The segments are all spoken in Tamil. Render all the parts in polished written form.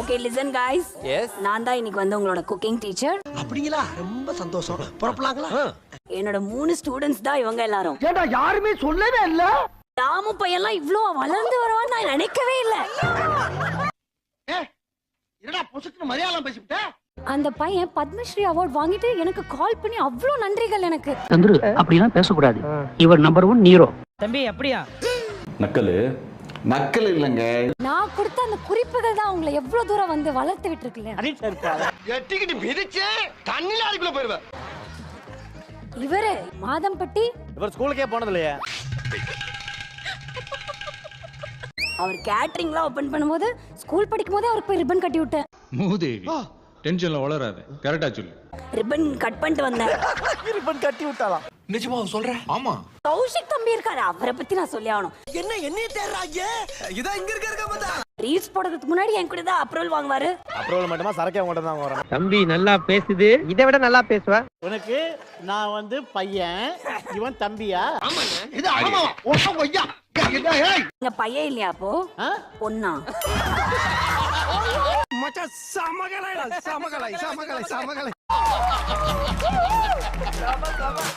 Okay listen guys. எஸ். நான் தான் இன்னைக்கு வந்து உங்களோட குக்கிங் டீச்சர். அப்படிங்களா? ரொம்ப சந்தோஷம். புறப்படலாங்களா? என்னோட 3 ஸ்டூடண்ட்ஸ் தான் இவங்க எல்லாரும். ஏண்டா யாருமே சொல்லவே இல்ல. தாமு பையன்லாம் இவ்ளோ வளர்ந்து வருவான்னு நான் நினைக்கவே இல்ல. என்னடா பொசுக்கு மரியாதை பேசிட்ட? அந்த பையன் பத்மஸ்ரீ அவார்ட் வாங்கிட்டு எனக்கு கால் பண்ணி அவ்ளோ நன்றிகள் எனக்கு. சந்துரு அப்படிலாம் பேசக்கூடாது. இவர் நம்பர் 1 நீரோ. தம்பி அப்படியா? நக்கல் இல்லங்க. நான் கொடுத்த அந்த குறிப்புகள் தான் உங்களை எவ்வளவு தூரம் வந்து வளர்த்து விட்டுருக்குல்ல. எட்டிக்கிட்டு மிதிச்சு தண்ணில அடிக்குள்ள போயிருவ. இவரு மாதம்பட்டி. இவர் ஸ்கூலுக்கே போனது இல்லையா? அவர் கேட்டரிங்லாம் ஓபன் பண்ணும்போது ஸ்கூல் படிக்கும்போது அவருக்கு போய் ரிப்பன் கட்டி விட்டேன். மூதேவி டென்ஷன்ல வளராத, கரெக்டா சொல்லு. ரிப்பன் கட் பண்ணிட்டு வந்தேன். ரிப்பன் கட்டி விட்டாலாம். நிஜமா சொல்ற? ஆமா. கௌஷிக் தம்பி இருக்காரு, அவரை பத்தி நான் சொல்லி ஆகணும். என்ன தேடுறாங்க? இதான் இங்க இருக்க மதா. ரீல்ஸ் போடுறதுக்கு முன்னாடி என் கூட தான் அப்ரூவல் வாங்குவாரு. அப்ரூவல் மட்டுமா சரக்கே உங்கள்ட்ட தான் வரணும். தம்பி நல்லா பேசுது. இதை விட நல்லா பேசுவ. உனக்கு நான் வந்து பையன், இவன் தம்பியா? இது ஆமா. ஓட்ட கொய்யா. நீங்க பையன் இல்லையா அப்போ? பொண்ணா? மச்சா சமகலை.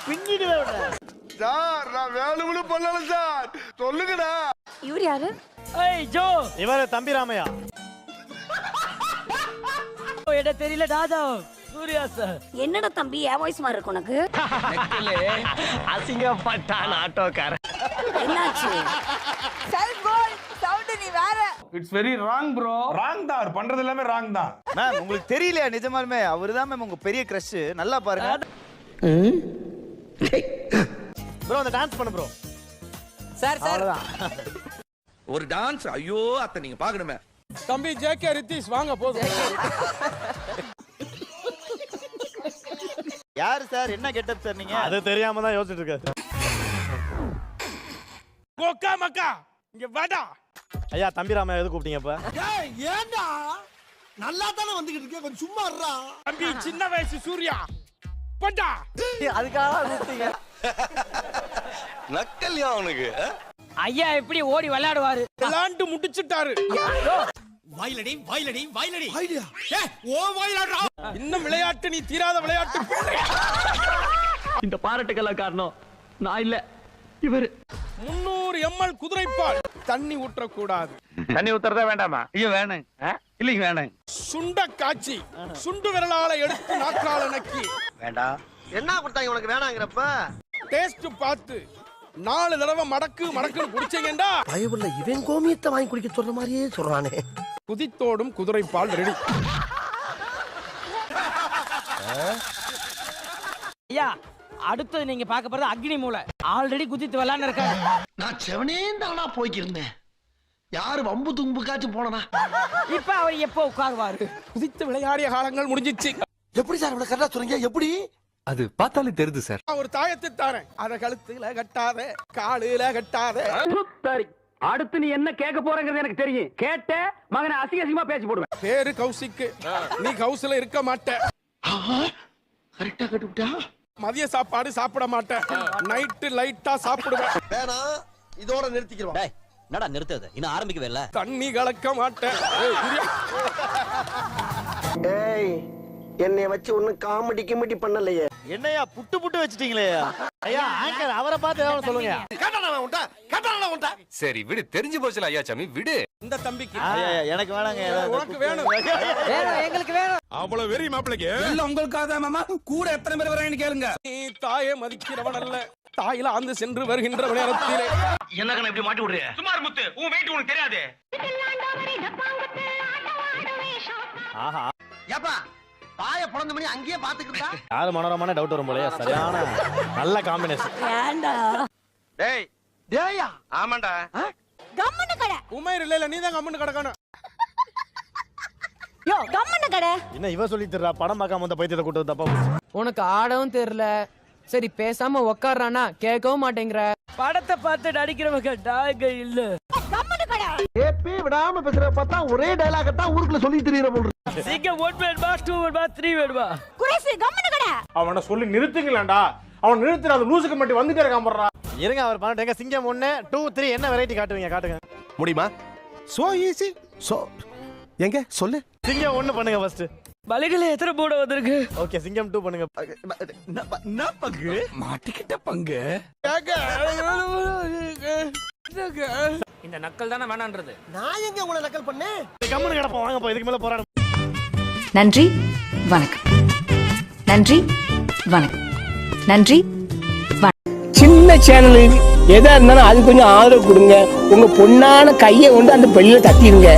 பின்னிடுவே உன்னை. சார் நான் வேணும்னு பண்ணல சார். சொல்லுங்கடா. இவர் யாரு? ஏய் ஜோ, இவர் தம்பி ராமையா. என்ன தெரியல தாதா. சூர்யா சார். என்னடா தம்பி என் வாய்ஸ் மாதிரி இருக்கு உனக்கு? அசிங்கப்பட்டான் ஆட்டோக்காரன். என்னாச்சு? It's very wrong bro. Wrong தான், அவர் பண்றது எல்லாமே ராங் தான். மேம் உங்களுக்கு தெரியலையா நிஜமாலுமே அவர்தான் மேம் உங்க பெரிய கிரஷ். நல்லா பாருங்க. ப்ரோ அந்த டான்ஸ் பண்ணு ப்ரோ. Sir sir. ஒரு டான்ஸ் ஐயோ அத்தை நீங்க பாக்கணுமே. தம்பி ஜேகே ரித்தீஷ் வாங்க போதும். யாரு சார் என்ன கெட்டப் சார் நீங்க? அது தெரியாம தான் யோசிச்சிட்டு இருக்காரு. கோக்கா மக்கா இங்க வாடா. ஐயா தம்பி ராமையா எது கூப்பிட்டீங்க இப்ப? ஏய் ஏண்டா? நல்லா தான வந்துகிட்டு இருக்க, கொஞ்சம் சும்மா இருடா. தம்பி சின்ன வயசு சூர்யா போடா. அதுக்காக கூப்பிட்டீங்க. நக்கல்யா அவனுக்கு. ஐயா எப்படி ஓடி விளையாடுவாரு? விளையாண்டு முடிச்சிட்டாரு. வாயிலடி. ஐடியா. ஏய் ஓ வாயிலடா. இன்னும் விளையாட்டு நீ தீராத விளையாட்டு. இந்த பாராட்டுக்கெல்லாம் காரணம் நான் இல்ல, இவர். 300 ml குதிரைப்பால். தண்ணி ஊற்றக்கூடாது. தண்ணி ஊத்துறதா வேண்டாமா? ஐயோ வேணும். இல்லைங்க வேணும். சுண்ட காய்ச்சி சுண்டு விரலால எடுத்து நாக்கால நக்கி வேண்டாம். என்ன கொடுத்தாங்க உனக்கு வேணாங்கறப்ப? டேஸ்ட் பார்த்து 4 தடவை மடக்குன்னு குடிச்சீங்கடா. பயவுள்ள இவன் கோமியத்தை வாங்கி குடிக்க சொல்ற மாதிரியே சொல்றானே. குதித்தோடும் குதிரைப்பால் ரெடி. ஐயா அடுத்து நீங்க பார்க்க போறது அக்னி மூலை. ஆல்ரெடி குதித்து விளையாண்டு இருக்காரு. நான் செவனே தானா போய்க்கிருந்தேன். யாரு வம்பு தும்புக்காச்சும் போனனா? இப்ப அவர் எப்போ உட்காருவாரு? குதித்து விளையாடிய காலங்கள் முடிஞ்சிச்சு. எப்படி சார் இவ்வளவு கரெக்டா சொல்றீங்க? எப்படி? அது பார்த்தாலே தெரியுது சார். நான் ஒரு தாயத்தை தாரேன். அத கழுத்துல கட்டாத, காலுல கட்டாத. சரி, அடுத்து நீ என்ன கேட்க போறங்கிறது எனக்கு தெரியும். கேட்ட மகனை அசிங்கமா பேசி போடுவேன். பேரு கௌசிக்கு. நீ கௌசில இருக்க மாட்ட. கரெக்டா கட்டுட்டா. மதிய சாப்பாடு சாப்பிட மாட்டேன். நைட்டு லைட்டா சாப்பிடுவேன். வேணா இதோட நிறுத்திக்கிறோம். டேய் என்னடா நிறுத்துது? இன்னும் ஆரம்பிக்கவே இல்ல. தண்ணி கலக்க மாட்டேன். ஏய், புரியா? ஏய் என்னை வச்சு ஒண்ணும் காமெடி கிமெடி பண்ணலையே. என்னையா புட்டு வச்சிட்டீங்களே. ஐயா ஆங்கர் அவரை பார்த்து ஏதாவது சொல்லுங்க. கட்டானா உண்டா. சரி விடு, தெரிஞ்சு போச்சுல ஐயா சாமி விடு. இந்த தம்பிக்கு ஐயா எனக்கு வேணாங்க. உனக்கு வேணும். வேணும் எங்களுக்கு வேணும். அவ்வளவு வெறி மாப்பிளைக்கு. இல்ல உங்களுக்காக தான் மாமா. கூட எத்தனை பேர் வராங்கன்னு கேளுங்க. நீ தாயை மதிக்கிறவன் அல்ல. தாயில ஆந்து சென்று வருகின்ற நேரத்திலே என்ன கண்ண இப்படி மாட்டி விடுறிய? சுமார் முத்து உன் வெயிட் உனக்கு தெரியாது. ஆஹா ஏப்பா பாய பொளந்த மணி அங்கேயே பாத்துக்கிட்டா. யாரு மனோரமான டவுட் வரும் போலயே. சரியான நல்ல காம்பினேஷன். ஏண்டா? டேய் டேயா. ஆமாண்டா. கம்மன கடை. உமைர் இல்ல, நீ தான் கம்முன்னு கிடக்கணும். யோ கம்மன கடை. என்ன இவ சொல்லி தர்றா? படம் பார்க்காம வந்த பைத்தியத்தை கூட்டு தப்பா போச்சு. உனக்கு ஆடவும் தெரியல. சரி பேசாம உக்காடுறானா கேட்கவும் மாட்டேங்கிற. படத்தை பார்த்து நடிக்கிறவங்க நாங்க இல்ல. கம்மன கடை. ஏப்பி விடாம பேசுற பார்த்தா ஒரே டயலாக் தான் ஊருக்குள்ள சொல்லி தெரியற போல. சிங்க 1 வேணுமா 2 வேணுமா 3 வேணுமா? குறைசி கம்மன கடை. அவனை சொல்லி நிறுத்துங்களேன்டா. அவன் நிறுத்துற அந்த லூசுக்கு மட்டும் வந்துட்டே இருக்கான் போறா. இருங்க அவர் பண்ணட்டேங்க. சிங்கம் 1 2 3 என்ன வெரைட்டி காட்டுவீங்க? காட்டுங்க. முடியுமா? So easy. சோ எங்க சொல்லு. சிங்கம் 1 பண்ணுங்க ஃபர்ஸ்ட். வலைகளை எத்தனை போட வந்திருக்கு? ஓகே சிங்கம் 2 பண்ணுங்க. என்ன பங்கு மாட்டிக்கிட்ட பங்கு. இந்த நக்கல் தானே வேணான்றது. நான் எங்க உங்களை நக்கல் பண்ணேன்? கம்முனு கிடப்போம் வாங்க போ, இதுக்கு மேல போராட. நன்றி வணக்கம். நன்றி வணக்கம். நன்றி. சின்ன சேனல் எதா இருந்தாலும் அது கொஞ்சம் ஆதரவு கொடுங்க. உங்க பொண்ணான கையை கொண்டு அந்த பெல்லில தட்டிடுங்க.